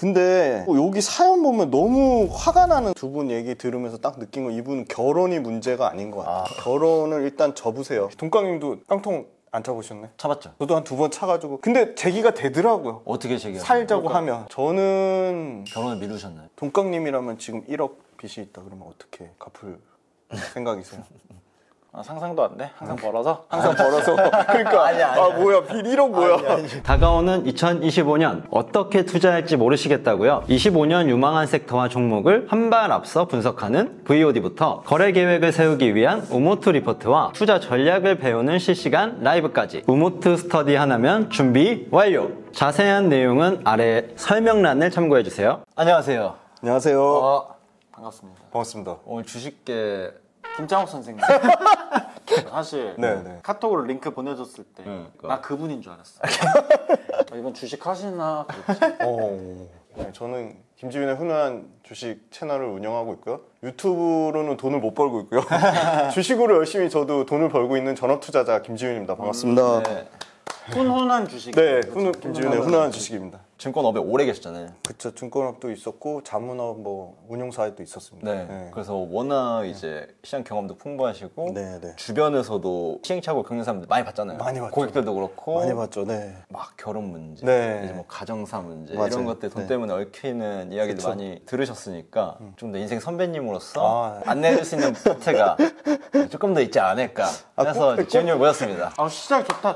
근데 여기 사연 보면 너무 화가 나는 두 분 얘기 들으면서 딱 느낀 건 이분은 결혼이 문제가 아닌 것 같아요. 결혼을 일단 접으세요. 동강님도 깡통 안 차보셨네? 차봤죠. 저도 한 2번 차가지고. 근데 제기가 되더라고요. 어떻게 제기가? 살자고 하면. 저는 결혼을 미루셨나요? 동강님이라면 지금 1억 빚이 있다 그러면 어떻게 갚을 생각이세요? 상상도 안 돼? 항상 벌어서? 항상 벌어서. 그러니까 뭐야 빚 1억 뭐야. 다가오는 2025년 어떻게 투자할지 모르시겠다고요? 25년 유망한 섹터와 종목을 한 발 앞서 분석하는 VOD부터 거래 계획을 세우기 위한 우모투 리포트와 투자 전략을 배우는 실시간 라이브까지 우모투 스터디 하나면 준비 완료! 자세한 내용은 아래 설명란을 참고해주세요. 안녕하세요. 안녕하세요. 반갑습니다. 반갑습니다. 오늘 주식계 김창욱 선생님. 사실 네네. 카톡으로 링크 보내줬을 때 나 그분인 줄 알았어. 이건 주식 하시나? 네, 저는 김지윤의 훈훈한 주식 채널을 운영하고 있고요. 유튜브로는 돈을 못 벌고 있고요. 주식으로 열심히 저도 돈을 벌고 있는 전업투자자 김지윤입니다. 반갑습니다. 네. 훈훈한 주식. 네, 김지윤의 훈훈한 주식입니다. 증권업에 오래 계셨잖아요. 그쵸, 증권업도 있었고 자문업 뭐 운용사에도 있었습니다. 네. 그래서 워낙 이제 시장 경험도 풍부하시고 네. 주변에서도 시행착오를 겪는 사람들 많이 봤잖아요. 많이 봤죠. 고객들도 그렇고 많이 봤죠. 네. 막 결혼 문제, 네. 이제 뭐 가정사 문제 맞아요. 이런 것들 돈 네. 때문에 얽히는 이야기들 그쵸. 많이 들으셨으니까 좀 더 인생 선배님으로서 안내해줄 수 있는 파트가 조금 더 있지 않을까 해서 지훈님을 모셨습니다. 시작 좋다.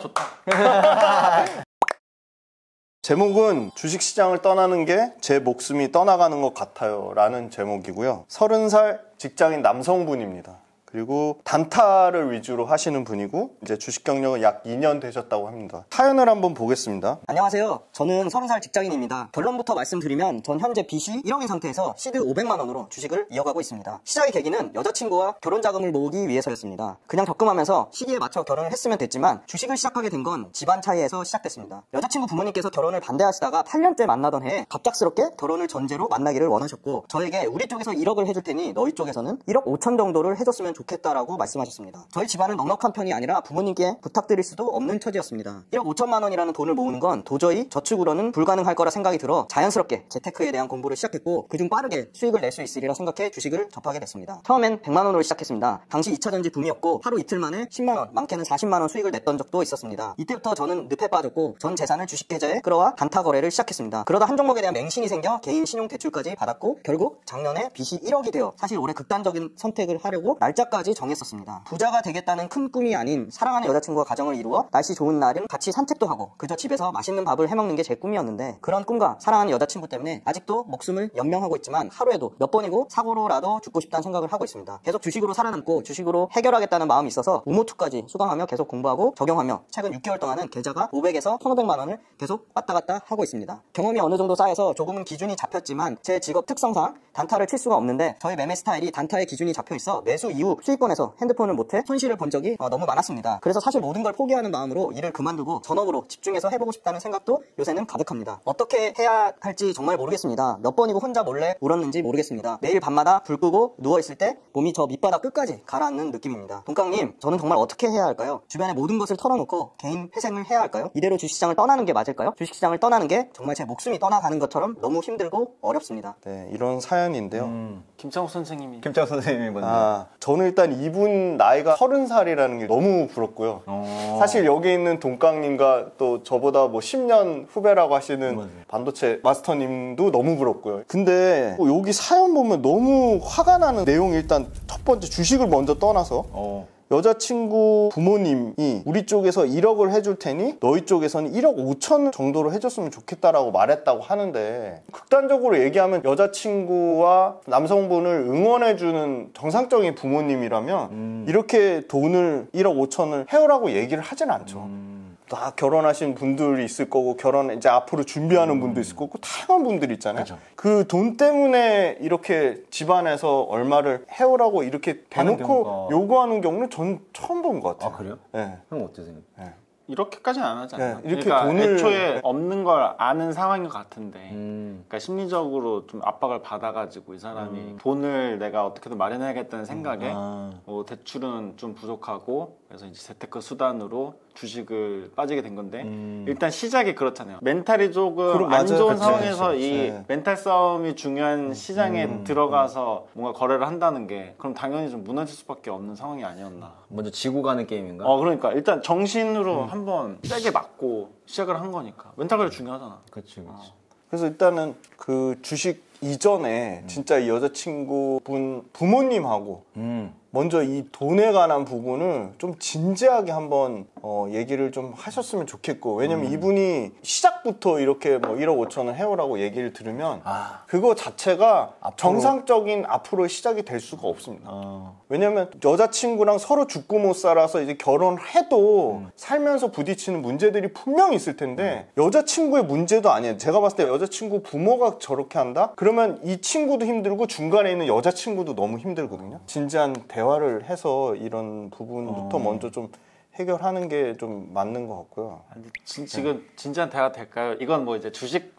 제목은 주식시장을 떠나는 게 제 목숨이 떠나가는 것 같아요 라는 제목이고요. 30살 직장인 남성분입니다. 그리고 단타를 위주로 하시는 분이고 이제 주식 경력은 약 2년 되셨다고 합니다. 사연을 한번 보겠습니다. 안녕하세요. 저는 30살 직장인입니다. 결론부터 말씀드리면 전 현재 빚이 1억인 상태에서 시드 500만 원으로 주식을 이어가고 있습니다. 시작의 계기는 여자친구와 결혼 자금을 모으기 위해서였습니다. 그냥 적금하면서 시기에 맞춰 결혼을 했으면 됐지만 주식을 시작하게 된 건 집안 차이에서 시작됐습니다. 여자친구 부모님께서 결혼을 반대하시다가 8년째 만나던 해에 갑작스럽게 결혼을 전제로 만나기를 원하셨고 저에게 우리 쪽에서 1억을 해줄 테니 너희 쪽에서는 1억 5천 정도를 해줬으면 좋겠다라고 말씀하셨습니다. 저희 집안은 넉넉한 편이 아니라 부모님께 부탁드릴 수도 없는 처지였습니다. 1억 5천만 원이라는 돈을 모으는 건 도저히 저축으로는 불가능할 거라 생각이 들어 자연스럽게 재테크에 대한 공부를 시작했고 그중 빠르게 수익을 낼 수 있으리라 생각해 주식을 접하게 됐습니다. 처음엔 100만 원으로 시작했습니다. 당시 2차전지 붐이었고 하루 이틀 만에 10만 원, 많게는 40만 원 수익을 냈던 적도 있었습니다. 이때부터 저는 늪에 빠졌고 전 재산을 주식 계좌에 끌어와 단타 거래를 시작했습니다. 그러다 한 종목에 대한 맹신이 생겨 개인 신용 대출까지 받았고 결국 작년에 빚이 1억이 되어 사실 올해 극단적인 선택을 하려고 날짜까지 정했었습니다. 부자가 되겠다는 큰 꿈이 아닌 사랑하는 여자친구와 가정을 이루어 날씨 좋은 날은 같이 산책도 하고 그저 집에서 맛있는 밥을 해먹는 게 제 꿈이었는데 그런 꿈과 사랑하는 여자친구 때문에 아직도 목숨을 연명하고 있지만 하루에도 몇 번이고 사고로라도 죽고 싶다는 생각을 하고 있습니다. 계속 주식으로 살아남고 주식으로 해결하겠다는 마음이 있어서 우모투까지 수강하며 계속 공부하고 적용하며 최근 6개월 동안은 계좌가 500에서 1500만 원을 계속 왔다 갔다 하고 있습니다. 경험이 어느 정도 쌓여서 조금은 기준이 잡혔지만 제 직업 특성상 단타를 칠 수가 없는데 저희 매매 스타일이 단타의 기준이 잡혀 있어 매수 이후 수익권에서 핸드폰을 못해 손실을 본 적이 너무 많았습니다. 그래서 사실 모든 걸 포기하는 마음으로 일을 그만두고 전업으로 집중해서 해보고 싶다는 생각도 요새는 가득합니다. 어떻게 해야 할지 정말 모르겠습니다. 몇 번이고 혼자 몰래 울었는지 모르겠습니다. 매일 밤마다 불 끄고 누워있을 때 몸이 저 밑바닥 끝까지 가라앉는 느낌입니다. 동강님, 저는 정말 어떻게 해야 할까요? 주변의 모든 것을 털어놓고 개인 회생을 해야 할까요? 이대로 주식시장을 떠나는 게 맞을까요? 주식시장을 떠나는 게 정말 제 목숨이 떠나가는 것처럼 너무 힘들고 어렵습니다. 네, 이런 사연인데요. 김창욱 선생님이. 김창욱 선생님이 뭔데? 저는 일단 이분 나이가 30살이라는 게 너무 부럽고요. 사실 여기 있는 동강님과 또 저보다 뭐 10년 후배라고 하시는 반도체 마스터님도 너무 부럽고요. 근데 여기 사연 보면 너무 화가 나는 내용이 일단 첫 번째 주식을 먼저 떠나서 여자친구 부모님이 우리 쪽에서 1억을 해줄 테니 너희 쪽에서는 1억 5천 정도로 해줬으면 좋겠다라고 말했다고 하는데 극단적으로 얘기하면 여자친구와 남성분을 응원해주는 정상적인 부모님이라면 이렇게 돈을 1억 5천을 해오라고 얘기를 하진 않죠. 다 결혼하신 분들이 있을 거고 결혼 이제 앞으로 준비하는 분도 있을 거고 다양한 분들이 있잖아요. 그 돈 때문에 이렇게 집안에서 얼마를 해오라고 이렇게 대놓고 요구하는 경우는 전 처음 본 것 같아요. 아 그래요? 네. 형 어떻게 생각해요? 네. 이렇게까지는 안 하지 않나요? 네, 이렇게 그러니까 돈을 애초에 없는 걸 아는 상황인 것 같은데 그러니까 심리적으로 좀 압박을 받아가지고 이 사람이 돈을 내가 어떻게든 마련해야겠다는 생각에 뭐 대출은 좀 부족하고 그래서 이제 재테크 수단으로 주식을 빠지게 된 건데 일단 시작이 그렇잖아요. 멘탈이 조금 그럼 안 맞아요. 좋은 그치, 상황에서 그치. 이 네. 멘탈 싸움이 중요한 시장에 들어가서 뭔가 거래를 한다는 게 그럼 당연히 좀 무너질 수밖에 없는 상황이 아니었나. 먼저 지고 가는 게임인가? 그러니까 일단 정신으로 한번 세게 맞고 시작을 한 거니까 멘탈 관리 중요하잖아. 그치. 그래서 일단은 그 주식 이전에 진짜 이 여자친구분 부모님하고 먼저 이 돈에 관한 부분을 좀 진지하게 한번 얘기를 좀 하셨으면 좋겠고, 왜냐면 이분이 시작부터 이렇게 뭐 1억 5천을 해오라고 얘기를 들으면 그거 자체가 정상적인 앞으로의 시작이 될 수가 없습니다. 왜냐면 여자친구랑 서로 죽고 못 살아서 이제 결혼해도 살면서 부딪히는 문제들이 분명히 있을 텐데 여자친구의 문제도 아니에요. 제가 봤을 때 여자친구 부모가 저렇게 한다? 그러면 이 친구도 힘들고 중간에 있는 여자친구도 너무 힘들거든요. 진지한 대화를 해서 이런 부분부터 먼저 좀 해결하는 게 좀 맞는 것 같고요. 지금 진지한 대화 될까요? 이건 뭐 이제 주식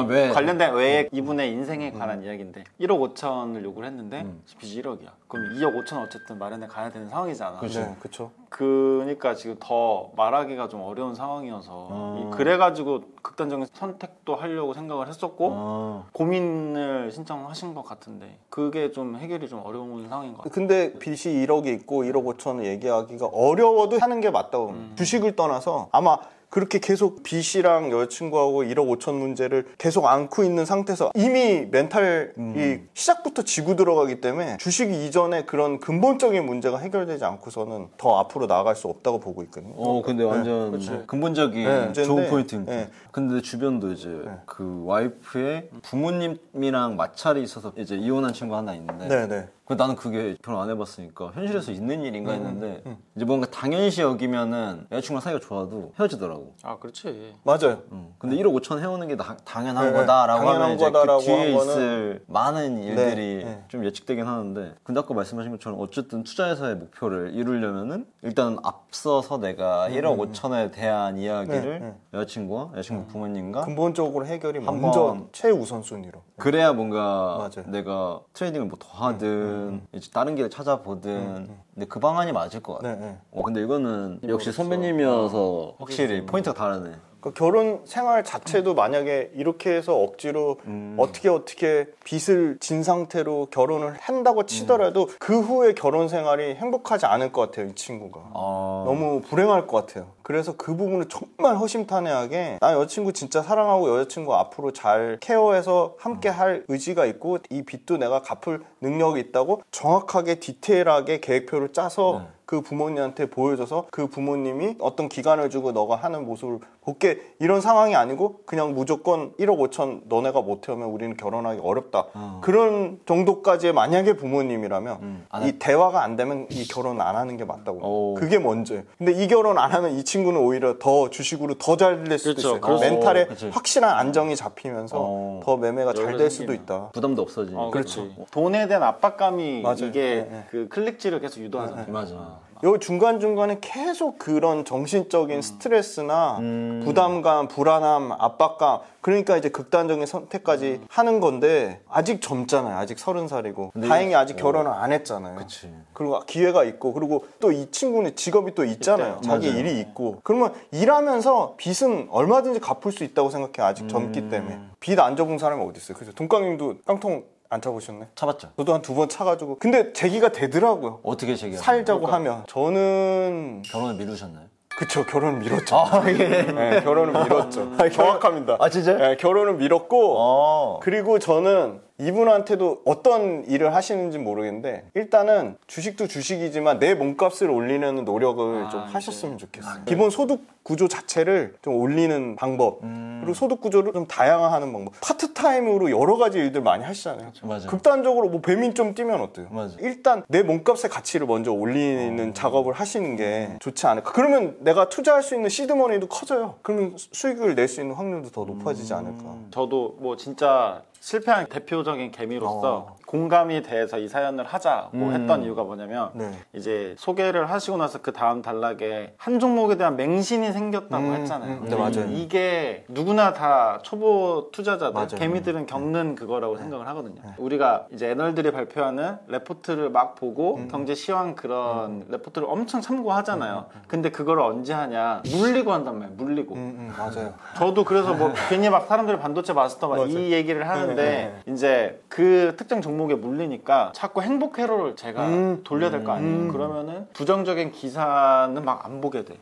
왜? 관련된 외에 이분의 인생에 관한 이야기인데 1억 5천을 요구를 했는데 빚이 1억이야. 그럼 2억 5천 어쨌든 마련해 가야 되는 상황이잖아. 네, 그렇죠. 그러니까 지금 더 말하기가 좀 어려운 상황이어서 그래가지고 극단적인 선택도 하려고 생각을 했었고 고민을 신청하신 것 같은데 그게 좀 해결이 좀 어려운 상황인 것 같아요. 근데 빚이 1억이 있고 1억 5천을 얘기하기가 어려워도 하는 게 맞다고 봅니다. 주식을 떠나서 아마 그렇게 계속 빚이랑 여자친구하고 1억 5천 문제를 계속 안고 있는 상태에서 이미 멘탈이 시작부터 지고 들어가기 때문에 주식 이전에 그런 근본적인 문제가 해결되지 않고서는 더 앞으로 나아갈 수 없다고 보고 있거든요. 근데 완전 근본적인 네, 좋은 포인트입니다. 네. 근데 주변도 이제 그 와이프의 부모님이랑 마찰이 있어서 이제 이혼한 친구 하나 있는데 네네. 나는 그게 결혼 안 해봤으니까 현실에서 있는 일인가 했는데 이제 뭔가 당연시 여기면은 여자친구랑 사이가 좋아도 헤어지더라고. 아 그렇지. 맞아요. 근데 1억 5천 해오는 게 당연한 네, 거다라고 당연한 하면 이제 거다라고 그 뒤에 한 거는- 있을 많은 일들이 네. 좀 예측되긴 하는데 근데 아까 말씀하신 것처럼 어쨌든 투자에서의 목표를 이루려면은 일단 앞서서 내가 1억 5천에 대한 이야기를 여자친구와 여자친구 부모님과 근본적으로 해결이 한번- 먼저 최우선순위로. 그래야 뭔가 맞아요. 내가 트레이딩을 뭐 더 하든 이제 다른 길을 찾아보든 근데 그 방안이 맞을 것 같아. 네. 근데 이거는 역시 선배님이어서 확실히 포인트가 다르네. 그 결혼 생활 자체도 만약에 이렇게 해서 억지로 어떻게 빚을 진 상태로 결혼을 한다고 치더라도 그 후에 결혼 생활이 행복하지 않을 것 같아요, 이 친구가. 너무 불행할 것 같아요. 그래서 그 부분을 정말 허심탄회하게 나 여자친구 진짜 사랑하고 여자친구 앞으로 잘 케어해서 함께 할 의지가 있고 이 빚도 내가 갚을 능력이 있다고 정확하게 디테일하게 계획표를 짜서 그 부모님한테 보여줘서 그 부모님이 어떤 기간을 주고 너가 하는 모습을 볼게, 이런 상황이 아니고 그냥 무조건 1억 5천 너네가 못 해오면 우리는 결혼하기 어렵다, 그런 정도까지의 만약에 부모님이라면 이 대화가 안 되면 이 결혼 안 하는 게 맞다고. 그게 먼저예요. 근데 이 결혼 안 하면 이 친구는 오히려 더 주식으로 더 잘 될 수도 그렇죠. 있어요. 멘탈에 그치. 확실한 안정이 잡히면서 더 매매가 잘 될 수도 있다. 부담도 없어지니. 그렇죠. 돈에 대한 압박감이 맞아요. 이게 네. 그 클릭질을 계속 유도하잖아요. 맞아. 요 중간중간에 계속 그런 정신적인 스트레스나 부담감, 불안함, 압박감, 그러니까 이제 극단적인 선택까지 하는 건데 아직 젊잖아요. 아직 30살이고 다행히 아직 결혼을 안 했잖아요. 그치. 그리고 기회가 있고, 그리고 또 이 친구는 직업이 또 있잖아요. 자기 맞아요. 일이 있고. 그러면 일하면서 빚은 얼마든지 갚을 수 있다고 생각해요. 아직 젊기 때문에. 빚 안 접은 사람이 어디 있어요. 그래서 동강님도 깡통 안 차보셨네? 차봤죠. 저도 한 2번 차가지고. 근데 제기가 되더라고요. 어떻게 제기하세요? 살자고 하면. 저는 결혼을 미루셨나요? 그쵸, 결혼을 밀었죠. 예. 네, 결혼을 밀었죠. 정확합니다. 아, 진짜요? 네, 결혼을 밀었고, 그리고 저는 이분한테도 어떤 일을 하시는지 모르겠는데 일단은 주식도 주식이지만 내 몸값을 올리는 노력을 좀 하셨으면 좋겠어요. 기본 소득 구조 자체를 좀 올리는 방법, 그리고 소득 구조를 좀 다양화하는 방법. 파트타임으로 여러 가지 일들 많이 하시잖아요. 맞아요. 극단적으로 뭐 배민점 뛰면 어때요? 맞아요. 일단 내 몸값의 가치를 먼저 올리는 작업을 하시는 게 좋지 않을까. 그러면 내가 투자할 수 있는 시드머니도 커져요. 그러면 수익을 낼 수 있는 확률도 더 높아지지 않을까. 저도 뭐 진짜 실패한 대표적인 개미로서 공감이 돼서 이 사연을 하자고 했던 이유가 뭐냐면 네. 이제 소개를 하시고 나서 그 다음 단락에 한 종목에 대한 맹신이 생겼다고 했잖아요. 네, 맞아요. 이게 누구나 다 초보 투자자들, 맞아요. 개미들은 겪는 그거라고 생각을 하거든요. 우리가 이제 애널들이 발표하는 레포트를 막 보고 경제 시황 그런 레포트를 엄청 참고하잖아요. 근데 그걸 언제 하냐? 물리고 한단 말이에요. 물리고. 맞아요. 저도 그래서 뭐 괜히 막 사람들이 반도체 마스터 막 이 얘기를 하는데 이제 그 특정 종목에 물리니까 자꾸 행복 회로를 제가 돌려야 될 거 아니에요. 그러면은 부정적인 기사는 막 안 보게 돼.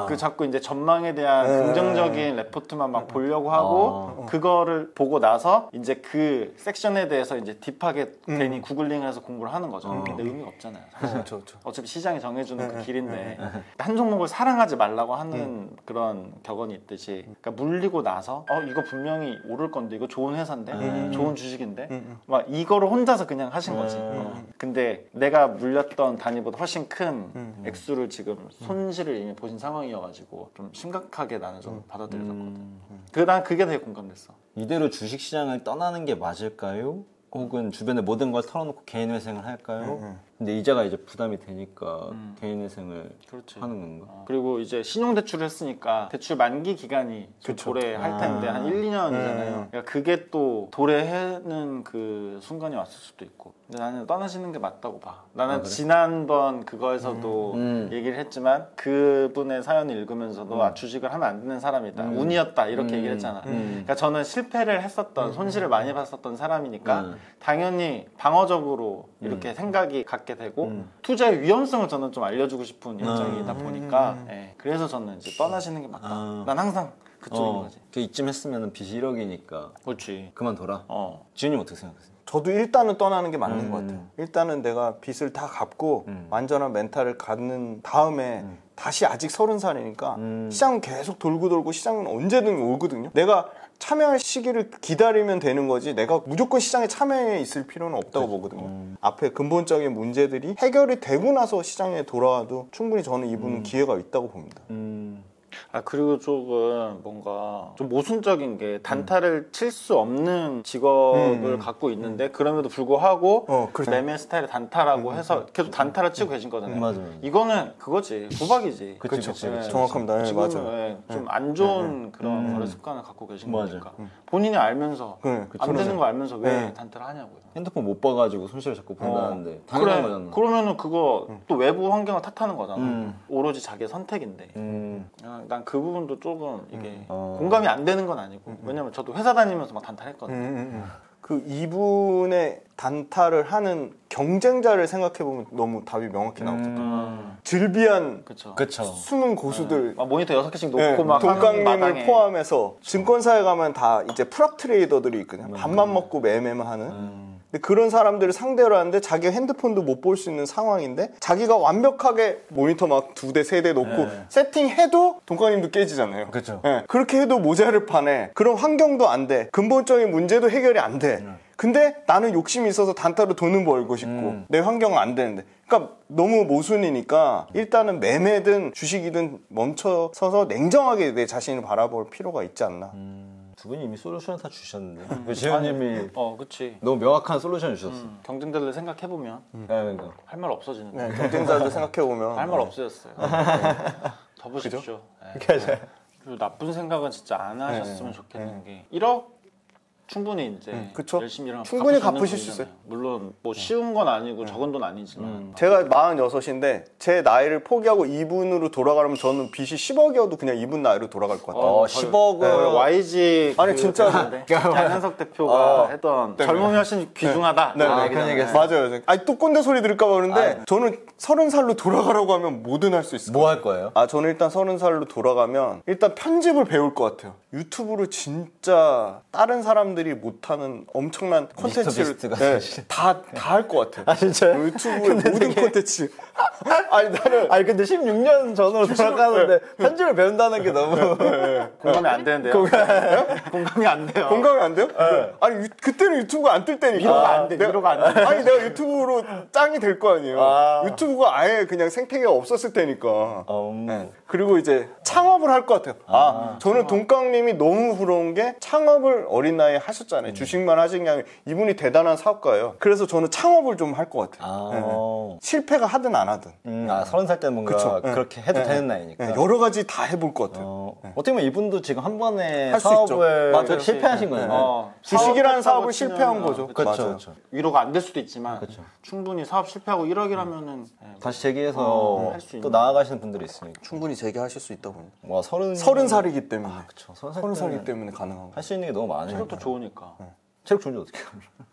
그 자꾸 이제 전망에 대한 긍정적인 레포트만 막 보려고 하고 그거를 보고 나서 이제 그 섹션에 대해서 이제 딥하게 괜히 구글링을 해서 공부를 하는 거죠. 근데 의미가 없잖아요. 사실. 그렇죠. 어차피 시장이 정해주는 그 길인데 한 종목을 사랑하지 말라고 하는 그런 격언이 있듯이 그러니까 물리고 나서 이거 분명히 오를 건데 이거 좋은 회사인데 좋은 주식인데 막 이거를 혼자서 그냥 하신 거지. 근데 내가 물렸던 단위보다 훨씬 큰 액수를 지금 손실을 이미 보신 상황이어가지고 좀 심각하게 나는 좀 받아들였었거든. 난 그게 되게 공감됐어. 이대로 주식시장을 떠나는 게 맞을까요? 혹은 주변에 모든 걸 털어놓고 개인회생을 할까요? 근데 이자가 이제 부담이 되니까 개인회생을 그렇지. 하는 건가? 그리고 이제 신용대출을 했으니까 대출 만기 기간이 좀 도래할 텐데 한 1, 2년이잖아요. 그러니까 그게 또 도래하는 그 순간이 왔을 수도 있고. 근데 나는 떠나시는 게 맞다고 봐. 나는 지난번 그거에서도 얘기를 했지만 그분의 사연을 읽으면서도 주식을 하면 안 되는 사람이다. 운이었다 이렇게 얘기를 했잖아. 그러니까 저는 실패를 했었던 손실을 많이 봤었던 사람이니까 당연히 방어적으로 이렇게 생각이 갖게 되고 투자의 위험성을 저는 좀 알려주고 싶은 입장이다 보니까 그래서 저는 이제 떠나시는 게 맞다. 난 항상 그쪽인 거지. 이쯤 했으면 빚이 1억이니까 그렇지. 그만둬라. 지훈님 어떻게 생각하세요? 저도 일단은 떠나는 게 맞는 것 같아요. 일단은 내가 빚을 다 갚고 완전한 멘탈을 갖는 다음에 다시 아직 30살이니까 시장은 계속 돌고 시장은 언제든 오거든요. 내가 참여할 시기를 기다리면 되는 거지 내가 무조건 시장에 참여해 있을 필요는 없다고 보거든요. 앞에 근본적인 문제들이 해결이 되고 나서 시장에 돌아와도 충분히 저는 이분은 기회가 있다고 봅니다. 그리고 조금 뭔가 좀 모순적인 게 단타를 칠 수 없는 직업을 갖고 있는데 그럼에도 불구하고 매매 스타일의 단타라고 해서 계속 단타를 치고 계신 거잖아요. 맞아요. 이거는 그거지. 도박이지. 그렇죠. 정확합니다. 네, 맞아요. 좀 안 좋은 그런 거래 습관을 갖고 계신 거니까. 본인이 알면서 안 되는 거 알면서 왜 단타를 하냐고요. 핸드폰 못 봐가지고 손실을 자꾸 본다는데 당연한 거잖아. 그러면은 그거 또 외부 환경을 탓하는 거잖아. 오로지 자기의 선택인데. 난 그 부분도 조금 이게 공감이 안 되는 건 아니고 왜냐면 저도 회사 다니면서 막 단타했거든요. 그 이분의 단타를 하는 경쟁자를 생각해보면 너무 답이 명확히 나오거든요. 즐비한 그쵸. 숨은 고수들 막 모니터 6개씩 놓고 막 동강님을 포함해서 증권사에 가면 다 이제 프랍 트레이더들이 있거든요. 밥만 먹고 매매만 하는. 근데 그런 사람들을 상대로 하는데 자기가 핸드폰도 못 볼 수 있는 상황인데 자기가 완벽하게 모니터 막 2대, 3대 놓고 세팅해도 동강님도 깨지잖아요. 그쵸. 그렇게 해도 모자를 파네. 그런 환경도 안 돼. 근본적인 문제도 해결이 안 돼. 근데 나는 욕심이 있어서 단타로 돈은 벌고 싶고 내 환경은 안 되는데 그러니까 너무 모순이니까 일단은 매매든 주식이든 멈춰서서 냉정하게 내 자신을 바라볼 필요가 있지 않나. 두 분이 이미 솔루션을 다 주셨는데 재현님이 그치. 너무 명확한 솔루션을 주셨어. 경쟁자들 생각해보면 그러니까. 할 말 없어지는데 경쟁자들 생각해보면 할 말 없어졌어요. 접으십시오. 그리고 나쁜 생각은 진짜 안 하셨으면 좋겠는 게 1억 충분히 이제 그쵸? 열심히 일하면 충분히 갚을 갚으실 수 수 있는 돈이잖아요. 물론 뭐 쉬운 건 아니고 적은 돈 아니지만 제가 46인데 제 나이를 포기하고 이분으로 돌아가려면 저는 빚이 10억이어도 그냥 이분 나이로 돌아갈 것 같아요. 10억을 YG 아니, 진짜로. 양현석 대표가 했던 젊음이 훨씬 귀중하다. 그런 얘기했어요. 맞아요. 아니 또 꼰대 소리 들을까 봐 그러는데 저는 30살로 돌아가라고 하면 뭐든 할 수 있을 것 뭐 같아요. 할 거예요? 저는 일단 30살로 돌아가면 일단 편집을 배울 것 같아요. 유튜브로 진짜 다른 사람들이 못하는 엄청난 콘텐츠를 다 할 것 같아요. 진짜요? 유튜브의 모든 콘텐츠. 아니 근데 16년 전으로 돌아가는데 편집을 배운다는 게 너무 공감이 안 되는데요. 공감이 안 돼요. 공감이 안 돼요? 아니 그때는 유튜브가 안 뜰 때니까. 위로가 안 돼. 위로가 안 돼. 아니 내가 유튜브로 짱이 될 거 아니에요. 유튜브가 아예 그냥 생태계가 없었을 때니까. 그리고 이제 창업을 할 것 같아요. 저는 동강님이 너무 부러운 게 창업을 어린 나이에 하셨잖아요. 주식만 하신 게 아니고 이분이 대단한 사업가예요. 그래서 저는 창업을 좀 할 것 같아요. 네. 실패가 하든 안 하든. 30살 때 뭔가 그쵸. 그렇게 해도 되는 나이니까. 네, 여러 가지 다 해볼 것 같아요. 어떻게 보면 이분도 지금 한 번에 할수 사업을 있죠. 맞아요. 실패하신 거예요. 주식이라는 사업했다고 사업을 치면, 실패한 거죠. 그렇죠. 맞아요. 그렇죠. 위로가 안 될 수도 있지만 충분히 사업 실패하고 1억이라면은 다시 재기해서 할수 또 있는. 나아가시는 분들이 있으니까. 충분히 재개하실 수 있다고 봅니다. 와, 30살이기 때문에. 그쵸. 30살이기 때문에 가능한 거예요. 할 수 있는 게 너무 많아요. 체력도 좋으니까 체력 좋은지 어떻게 알아?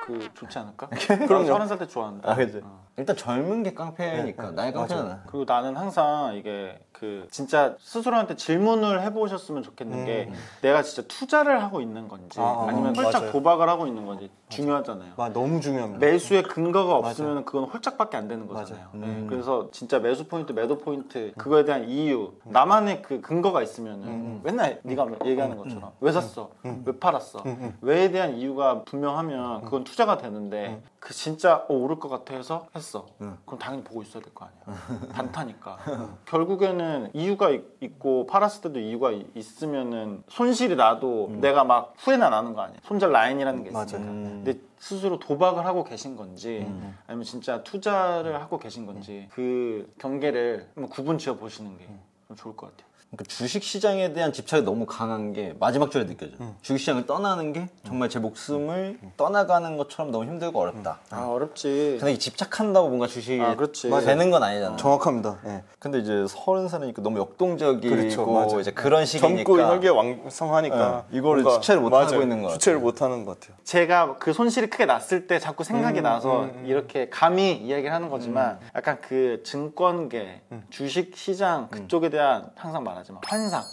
그 좋지 않을까? 그럼요. 30살 때 좋아하는데. 그치. 일단 젊은 게 깡패니까. 나의 깡패잖아. 그리고 나는 항상 이게 그 진짜 스스로한테 질문을 해보셨으면 좋겠는 게 내가 진짜 투자를 하고 있는 건지 아니면 홀짝 맞아요. 도박을 하고 있는 건지 중요하잖아요. 너무 중요합니다. 매수의 근거가 없으면 그건 홀짝밖에 안 되는 거잖아요. 네. 그래서 진짜 매수 포인트, 매도 포인트 그거에 대한 이유 나만의 그 근거가 있으면은 맨날 네가 얘기하는 것처럼 왜 샀어? 왜 팔았어? 왜에 대한 이유가 분명하면 그건 투자가 되는데 그 진짜 오를 것 같아 해서 했어. 그럼 당연히 보고 있어야 될 거 아니야. 단타니까. 결국에는 이유가 있고 팔았을 때도 이유가 있으면은 손실이 나도 내가 막 후회는 안 하는 거 아니야. 손절 라인이라는 게 있으니까. 근데 스스로 도박을 하고 계신 건지 아니면 진짜 투자를 하고 계신 건지 그 경계를 한번 구분 지어 보시는 게 좋을 것 같아요. 그러니까 주식 시장에 대한 집착이 너무 강한 게 마지막 줄에 느껴져. 주식 시장을 떠나는 게 정말 제 목숨을 떠나가는 것처럼 너무 힘들고 어렵다. 어렵지. 근데 이 집착한다고 뭔가 주식이 그렇지. 되는 건 아니잖아. 정확합니다. 네. 근데 이제 30살이니까 너무 역동적이고 그렇죠, 맞아요. 이제 그런 시기니까 젊고 혈기왕성하니까 이거를 뭔가- 주체를 못 맞아요. 하고 있는 것 같아요. 주체를 못 하는 것 같아요. 제가 그 손실이 크게 났을 때 자꾸 생각이 나서 이렇게 감히 이야기를 하는 거지만 약간 그 증권계, 주식 시장 그쪽에 대한 항상 말하지만 환상.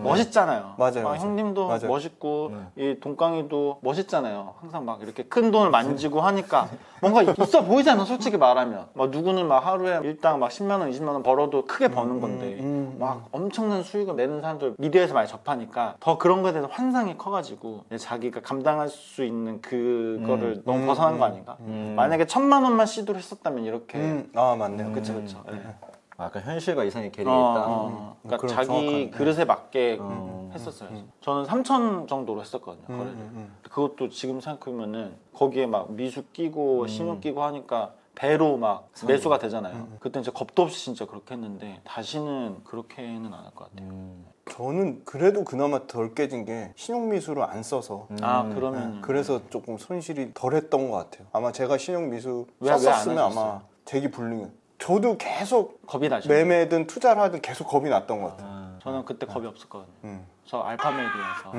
멋있잖아요. 맞아요, 막 맞아요. 형님도 맞아요. 멋있고 이 동강이도 멋있잖아요. 항상 막 이렇게 큰 돈을 만지고 하니까 뭔가 있어 보이잖아. 솔직히 말하면 막 누구는 막 하루에 일당 막 10만 원, 20만 원 벌어도 크게 버는 건데 막 엄청난 수익을 내는 사람들 미디어에서 많이 접하니까 더 그런 거에 대해서 환상이 커가지고 자기가 감당할 수 있는 그거를 너무 벗어난 거 아닌가? 만약에 1,000만 원만 시도를 했었다면 이렇게 맞네요. 그쵸. 약간 현실과 이상의 괴리가 있다. 그러니까 그럼 자기 정확하네. 그릇에 맞게 했었어요. 저는 3천 정도로 했었거든요. 거래를. 그것도 지금 생각해보면은 거기에 막 미수 끼고 신용 끼고 하니까 배로 막 매수가 되잖아요. 그때 이제 겁도 없이 진짜 그렇게 했는데 다시는 그렇게는 안 할 것 같아요. 저는 그래도 그나마 덜 깨진 게 신용미수를 안 써서 그러면 그래서 조금 손실이 덜했던 것 같아요. 아마 제가 신용미수 왜 안 썼으면 하셨어요? 아마 재기 불능. 저도 계속 겁이 나죠. 매매든 투자를 하든 계속 겁이 났던 것 같아요. 저는 그때 겁이 없었거든요. 저 알파메디에서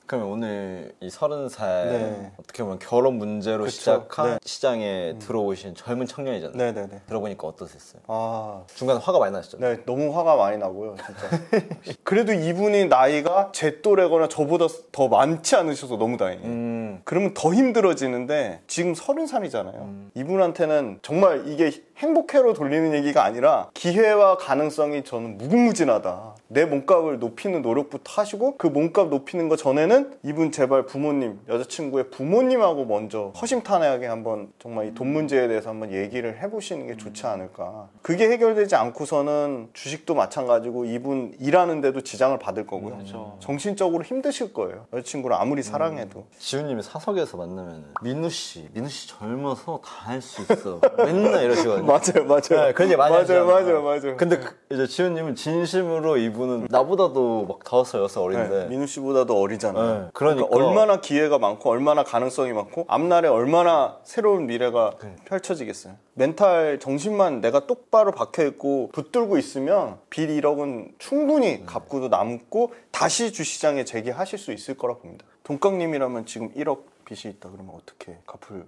그러면 오늘 이 30살 네. 어떻게 보면 결혼 문제로 그쵸. 시작한 네. 시장에 들어오신 젊은 청년이잖아요. 네네네. 들어보니까 어떠셨어요? 아, 중간에 화가 많이 나셨죠? 네, 너무 화가 많이 나고요, 진짜. 그래도 이분이 나이가 제 또래거나 저보다 더 많지 않으셔서 너무 다행이에요. 그러면 더 힘들어지는데 지금 30살이잖아요. 이분한테는 정말 이게 행복회로 돌리는 얘기가 아니라 기회와 가능성이 저는 무궁무진하다. 내 몸값을 높이는 노력부터 하시고 그 몸값 높이는 거 전에는 이분 제발 부모님, 여자친구의 부모님하고 먼저 허심탄회하게 한번 정말 이 돈 문제에 대해서 한번 얘기를 해보시는 게 좋지 않을까. 그게 해결되지 않고서는 주식도 마찬가지고 이분 일하는데도 지장을 받을 거고요. 정신적으로 힘드실 거예요. 여자친구를 아무리 사랑해도. 지훈님이 사석에서 만나면 민우 씨 젊어서 다 할 수 있어. 맨날 이러시거든요. 맞아요. 네, 그런 얘기 많이 하시잖아요. 맞아요. 근데 이제 지훈님은 진심으로 이분은 나보다도 막 5살, 6살 어린데 네, 민우 씨보다도 어리잖아요. 네, 그러니까 얼마나 기회가 많고 얼마나 가능성이 많고 앞날에 얼마나 새로운 미래가 펼쳐지겠어요. 멘탈 정신만 내가 똑바로 박혀있고 붙들고 있으면 빚 1억은 충분히 갚고도 남고 다시 주시장에 재기하실 수 있을 거라 봅니다. 동강님이라면 지금 1억 빚이 있다 그러면 어떻게 갚을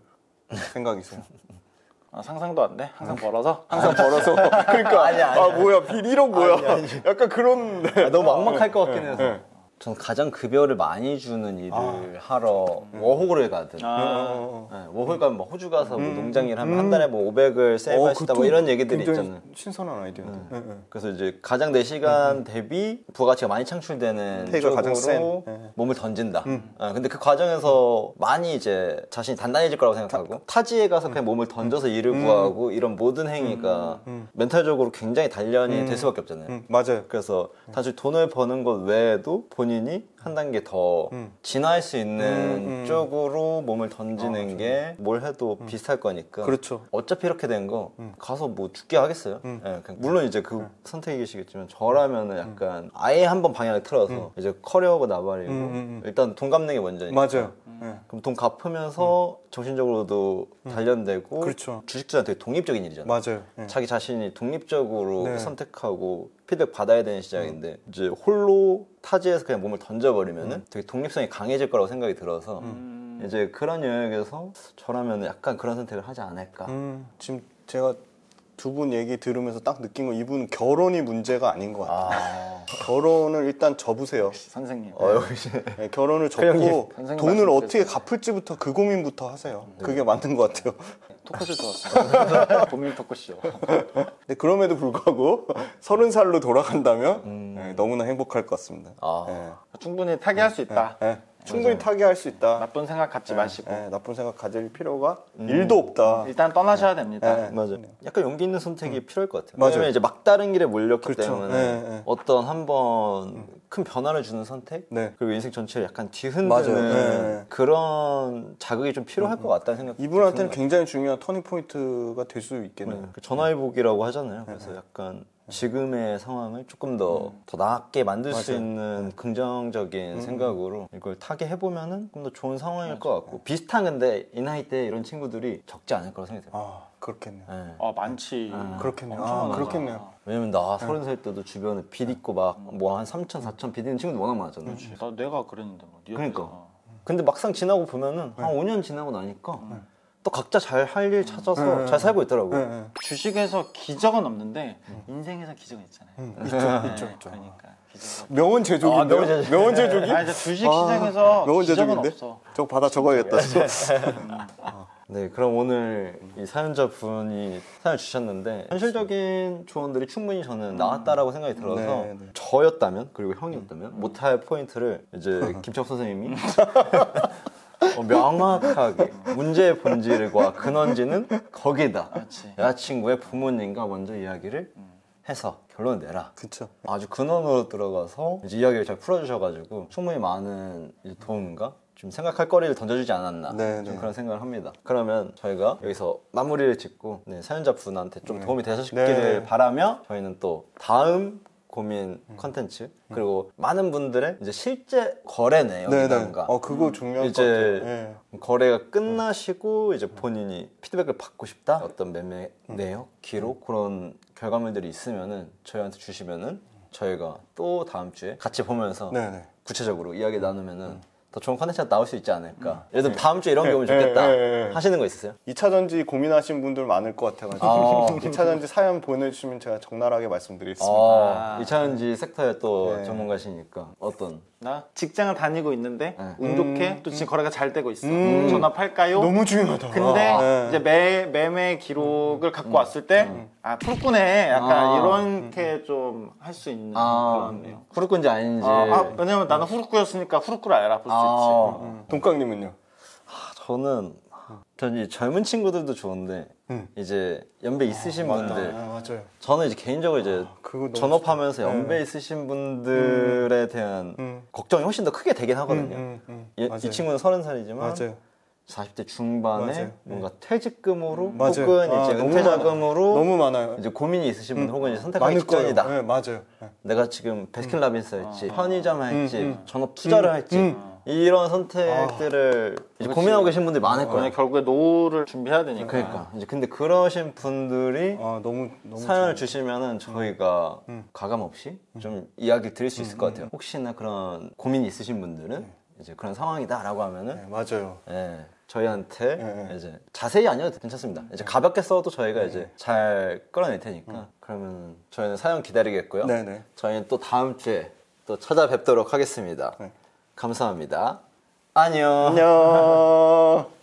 생각이세요? 상상도 안 돼? 항상 벌어서? 항상 벌어서 그러니까 뭐야 빚 1억 뭐야 약간 그런 너무 막막할 것 같긴 해서 저는 가장 급여를 많이 주는 일을 하러 워홀을 가든 워홀 가면 뭐 호주 가서 뭐 농장 일 하면 한 달에 뭐 500을 세이브할 수 있다 뭐 이런 얘기들이 있잖아요. 신선한 아이디어인데. 그래서 이제 가장 내 시간 대비 부가가치가 많이 창출되는 페이가 가장 쪽으로 센. 몸을 던진다. 근데 그 과정에서 많이 이제 자신이 단단해질 거라고 생각하고 타지에 가서 그냥 몸을 던져서 일을 구하고 이런 모든 행위가 멘탈적으로 굉장히 단련이 될 수밖에 없잖아요. 맞아요. 그래서 사실 돈을 버는 것 외에도 본인이 본인이 한 단계 더 진화할 수 있는 쪽으로 몸을 던지는 게 뭘 해도 비슷할 거니까. 그렇죠. 어차피 이렇게 된 거 가서 뭐 죽게 하겠어요. 예, 그냥 물론 이제 그 선택이시겠지만 저라면은 약간 아예 한번 방향을 틀어서 이제 커리어가 나발이고 일단 돈 갚는 게 먼저니까. 맞아요. 그럼 돈 갚으면서 정신적으로도 단련되고 그렇죠. 주식 투자는 되게 독립적인 일이잖아요. 맞아요. 자기 자신이 독립적으로 네. 선택하고 피드백 받아야 되는 시장인데 이제 홀로 타지에서 그냥 몸을 던져버리면은 되게 독립성이 강해질 거라고 생각이 들어서 이제 그런 영역에서 저라면 약간 그런 선택을 하지 않을까. 지금 제가 두 분 얘기 들으면서 딱 느낀 건 이분은 결혼이 문제가 아닌 것 같아요. 결혼을 일단 접으세요. 선생님. 역시. 네, 결혼을 접고 선생님 돈을 말씀 어떻게 갚을지부터 그 고민부터 하세요. 그게 맞는 것 같아요. 토크쇼 좋았어요. 고민 토크쇼. 근데 그럼에도 불구하고 30살로 돌아간다면 네, 너무나 행복할 것 같습니다. 네. 충분히 타개할 수 있다. 네. 충분히 타개할 수 있다. 나쁜 생각 갖지 마시고 네, 나쁜 생각 가질 필요가 1도 없다. 일단 떠나셔야 됩니다. 네. 맞아. 약간 용기 있는 선택이 필요할 것 같아요. 맞아요. 왜냐면 이제 막다른 길에 몰렸기 그렇죠. 때문에 네, 네. 어떤 한번 큰 변화를 주는 선택 네. 그리고 인생 전체를 약간 뒤흔드는 맞아요. 네. 그런 자극이 좀 필요할 것 같다는 생각이 이분한테는 굉장히 중요한 터닝 포인트가 될 수 있겠네요. 전화위복이라고 하잖아요. 그래서 약간 지금의 상황을 조금 더 나았게 만들 수 있는 긍정적인 생각으로 이걸 타게 해보면은 좀 더 좋은 상황일 것 같고 비슷한 근데 이 나이 때 이런 친구들이 적지 않을 거라고 생각이 들어요. 아, 그렇겠네요. 네. 많지. 그렇겠네요. 엄청 많아. 그렇겠네요. 왜냐면 나 30살 때도 주변에 빚 있고 막 뭐 한 3천, 4천 빚 있는 친구들 워낙 많았잖아요. 나 내가 그랬는데 뭐. 네 그러니까. 옆에서. 근데 막상 지나고 보면은 한 5년 지나고 나니까 또 각자 잘 할 일 찾아서 잘 살고 있더라고요. 주식에서 기적은 없는데 인생에서 기적은 있잖아요. 있죠. 그러니까 기적. 명언 제조기인데요? 명언 제조기? 이제 주식 시장에서 명언 기적은 제조기인데? 없어. 저거 받아 적어야겠다. 네, 그럼 오늘 이 사연자 분이 사연을 주셨는데 현실적인 조언들이 충분히 저는 나왔다라고 생각이 들어서 네, 네. 저였다면 그리고 형이었다면 못할 포인트를 이제 김철 선생님이 명확하게 문제의 본질과 근원지는 거기다. 그렇지. 여자친구의 부모님과 먼저 이야기를 해서 결론을 내라. 그쵸. 아주 근원으로 들어가서 이제 이야기를 잘 풀어주셔가지고 충분히 많은 이제 도움과 좀 생각할 거리를 던져주지 않았나 네, 좀 네. 그런 생각을 합니다. 그러면 저희가 여기서 마무리를 짓고 사연자 분한테 좀 도움이 되셨기를 네. 바라며 저희는 또 다음 고민 컨텐츠 그리고 많은 분들의 이제 실제 거래 네네. 내용이라든가 그거 중요한 것 이제 같아요. 네. 거래가 끝나시고 이제 본인이 피드백을 받고 싶다 어떤 매매 내역 기록 그런 결과물들이 있으면은 저희한테 주시면은 저희가 또 다음 주에 같이 보면서 네네. 구체적으로 이야기 나누면은 더 좋은 컨텐츠가 나올 수 있지 않을까. 예를 들면 다음 주에 이런 게 오면 좋겠다 하시는 거 있으세요? 2차 전지 고민하신 분들 많을 것 같아가지고 2차 전지 사연 보내주시면 제가 적나라하게 말씀드리겠습니다. 2차전지 섹터에 또 네. 전문가시니까 어떤 나 직장을 다니고 있는데 운 좋게 또 지금 거래가 잘 되고 있어. 음. 전업할까요? 너무 중요하다. 근데 네. 이제 매매 기록을 갖고 왔을 때 푸르꾸네 약간 이렇게 좀 할 수 있는 그런 내용. 후르꾼지 아닌지 왜냐면 나는 후르꾸였으니까 후르꾸를 알아볼 수 있지. 동강님은요? 저는 이 젊은 친구들도 좋은데 이제 연배 있으신 분들 맞아요. 저는 이제 개인적으로 이제 그거 너무 전업하면서 연배 있으신 분들에 대한 걱정이 훨씬 더 크게 되긴 하거든요. 맞아요. 이 친구는 30살이지만 맞아요. 40대 중반에 맞아요. 뭔가 퇴직금으로 맞아요. 혹은 이제 너무 은퇴 자금으로 너무 많아요. 이제 고민이 있으신 분들 혹은 이제 선택하기 많을 직전이다. 거예요. 네, 맞아요. 네. 내가 지금 베스킨라빈스 할지 편의점 할지 전업 투자를 할지 이런 선택들을 이제 고민하고 계신 분들이 많을 거예요. 결국에 노후를 준비해야 되니까. 그러니까 이제 근데 그러신 분들이 너무 사연을 주시면은 저희가 가감 없이 좀 이야기 드릴 수 있을 것 같아요. 혹시나 그런 고민이 있으신 분들은 이제 그런 상황이다라고 하면은 네, 맞아요. 저희한테 이제 자세히 아니어도 괜찮습니다. 이제 가볍게 써도 저희가 이제 잘 끌어낼 테니까 그러면 저희는 사연 기다리겠고요. 네네. 저희는 또 다음 주에 또 찾아뵙도록 하겠습니다. 네. 감사합니다. 안녕. 안녕.